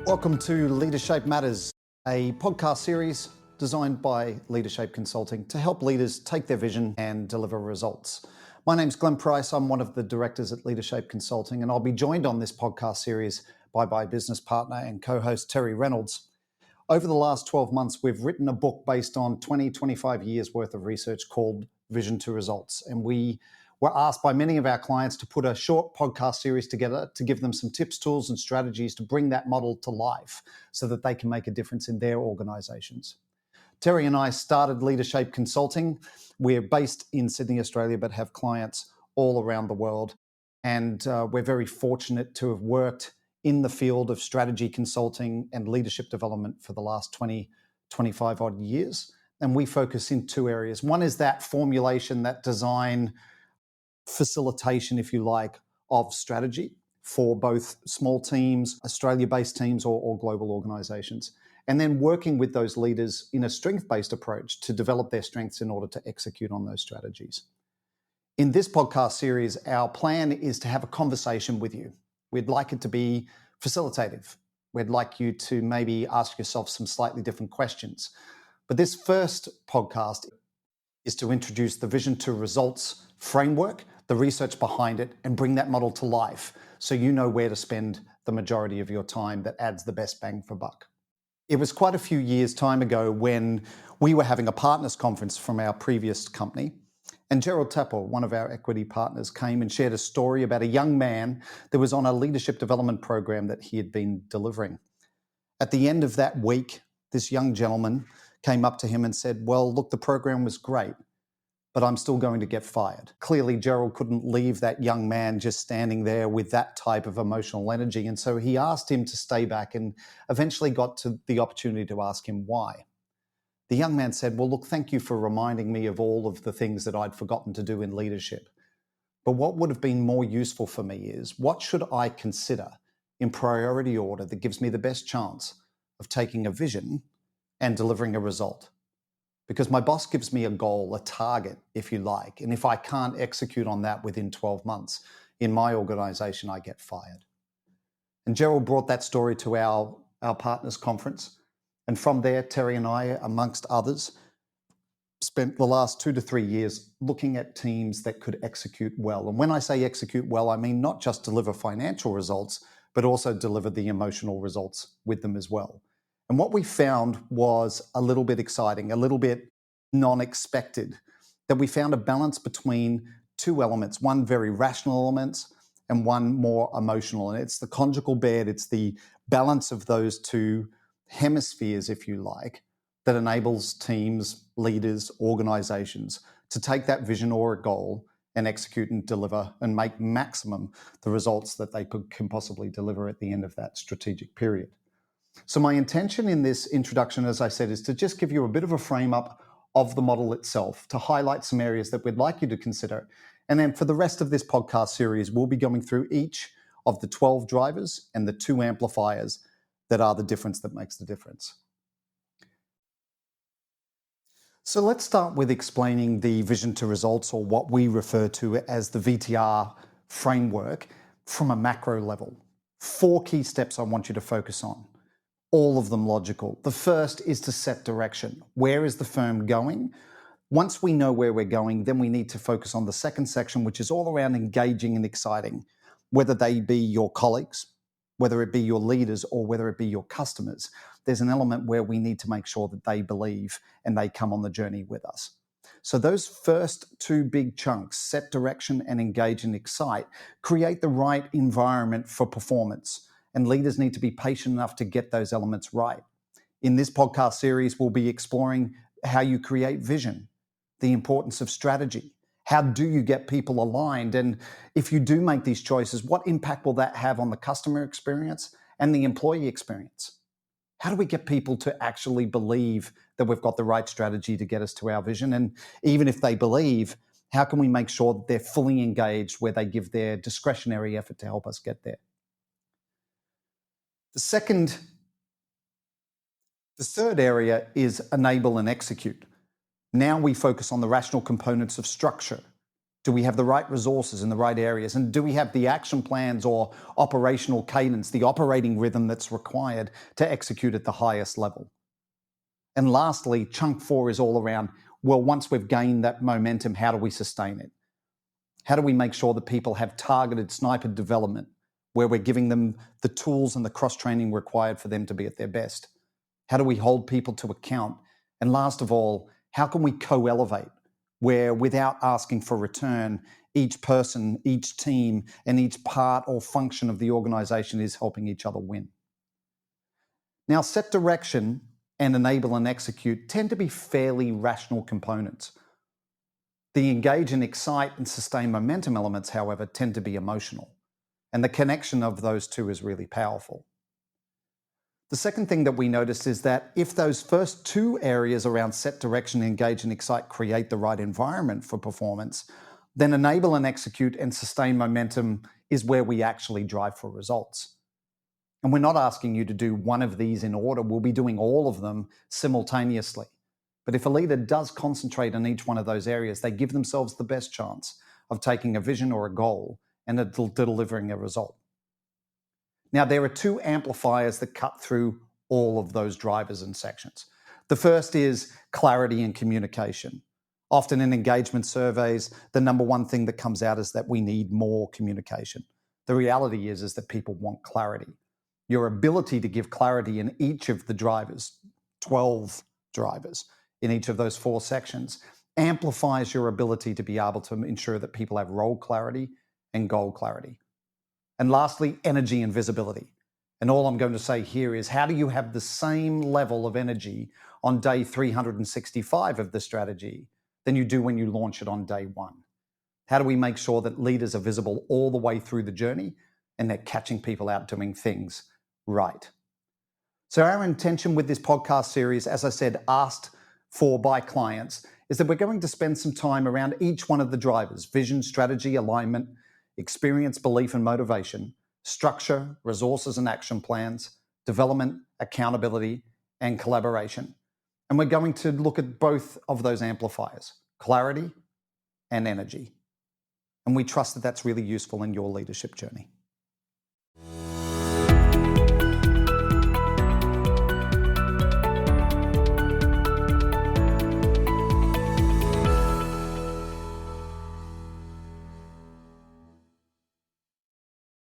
Welcome to Leadership Matters, a podcast series designed by Leadership Consulting to help leaders take their vision and deliver results. My name's Glenn Price. I'm one of the directors at Leadership Consulting, and I'll be joined on this podcast series by my business partner and co-host Terry Reynolds. Over the last 12 months, we've written a book based on 25 years worth of research called Vision to Results. And we were asked by many of our clients to put a short podcast series together to give them some tips, tools, and strategies to bring that model to life so that they can make a difference in their organizations. Terry and I started Leadership Consulting. We're based in Sydney, Australia, but have clients all around the world. And we're very fortunate to have worked in the field of strategy consulting and leadership development for the last 25 odd years. And we focus in two areas. One is that formulation, that design, facilitation, if you like, of strategy for both small teams, Australia-based teams, or global organizations. And then working with those leaders in a strength-based approach to develop their strengths in order to execute on those strategies. In this podcast series, our plan is to have a conversation with you. We'd like it to be facilitative. We'd like you to maybe ask yourself some slightly different questions. But this first podcast is to introduce the Vision to Results framework, the research behind it, and bring that model to life so you know where to spend the majority of your time that adds the best bang for buck. It was quite a few years' time ago when we were having a partners conference from our previous company, and Gerald Tapper, one of our equity partners, came and shared a story about a young man that was on a leadership development program that he had been delivering. At the end of that week, this young gentleman came up to him and said, "Well, look, the program was great, but I'm still going to get fired." Clearly, Gerald couldn't leave that young man just standing there with that type of emotional energy. And so he asked him to stay back and eventually got to the opportunity to ask him why. The young man said, "Well, look, thank you for reminding me of all of the things that I'd forgotten to do in leadership. But what would have been more useful for me is what should I consider in priority order that gives me the best chance of taking a vision and delivering a result? Because my boss gives me a goal, a target, if you like, and if I can't execute on that within 12 months in my organization, I get fired." And Gerald brought that story to our partners conference. And from there, Terry and I, amongst others, spent the last 2 to 3 years looking at teams that could execute well. And when I say execute well, I mean not just deliver financial results, but also deliver the emotional results with them as well. And what we found was a little bit exciting, a little bit non-expected, that we found a balance between two elements, one very rational element and one more emotional. And it's the conjugal bed, it's the balance of those two hemispheres, if you like, that enables teams, leaders, organizations to take that vision or a goal and execute and deliver and make maximum the results that they can possibly deliver at the end of that strategic period. So my intention in this introduction, as I said, is to just give you a bit of a frame up of the model itself, to highlight some areas that we'd like you to consider. And then for the rest of this podcast series, we'll be going through each of the 12 drivers and the 2 amplifiers that are the difference that makes the difference. So let's start with explaining the Vision to Results, or what we refer to as the VTR framework, from a macro level. 4 key steps I want you to focus on. All of them logical. The first is to set direction. Where is the firm going? Once we know where we're going, then we need to focus on the second section, which is all around engaging and exciting, whether they be your colleagues, whether it be your leaders, or whether it be your customers. There's an element where we need to make sure that they believe and they come on the journey with us. So those first 2 big chunks, set direction and engage and excite, create the right environment for performance. And leaders need to be patient enough to get those elements right. In this podcast series, we'll be exploring how you create vision, the importance of strategy. How do you get people aligned? And if you do make these choices, what impact will that have on the customer experience and the employee experience? How do we get people to actually believe that we've got the right strategy to get us to our vision? And even if they believe, how can we make sure that they're fully engaged, where they give their discretionary effort to help us get there? The third area is enable and execute. Now we focus on the rational components of structure, Do we have the right resources in the right areas? And do we have the action plans or operational cadence, the operating rhythm that's required to execute at the highest level? And lastly, chunk 4 is all around, well, once we've gained that momentum, how do we sustain it? How do we make sure that people have targeted sniper development where we're giving them the tools and the cross-training required for them to be at their best? How do we hold people to account? And last of all, how can we co-elevate where without asking for return, each person, each team, and each part or function of the organization is helping each other win? Now, set direction and enable and execute tend to be fairly rational components. The engage and excite and sustain momentum elements, however, tend to be emotional. And the connection of those two is really powerful. The second thing that we noticed is that if those first two areas around set direction, engage and excite create the right environment for performance, then enable and execute and sustain momentum is where we actually drive for results. And we're not asking you to do one of these in order. We'll be doing all of them simultaneously. But if a leader does concentrate on each one of those areas, they give themselves the best chance of taking a vision or a goal and delivering a result. Now, there are two amplifiers that cut through all of those drivers and sections. The first is clarity and communication. Often in engagement surveys, the number one thing that comes out is that we need more communication. The reality is that people want clarity. Your ability to give clarity in each of the drivers, 12 drivers in each of those 4 sections, amplifies your ability to be able to ensure that people have role clarity and goal clarity. And lastly, energy and visibility. And all I'm going to say here is, how do you have the same level of energy on day 365 of the strategy than you do when you launch it on day 1? How do we make sure that leaders are visible all the way through the journey and they're catching people out doing things right? So our intention with this podcast series, as I said, asked for by clients, is that we're going to spend some time around each one of the drivers: vision, strategy, alignment, experience, belief, and motivation, structure, resources and action plans, development, accountability, and collaboration. And we're going to look at both of those amplifiers, clarity and energy. And we trust that that's really useful in your leadership journey.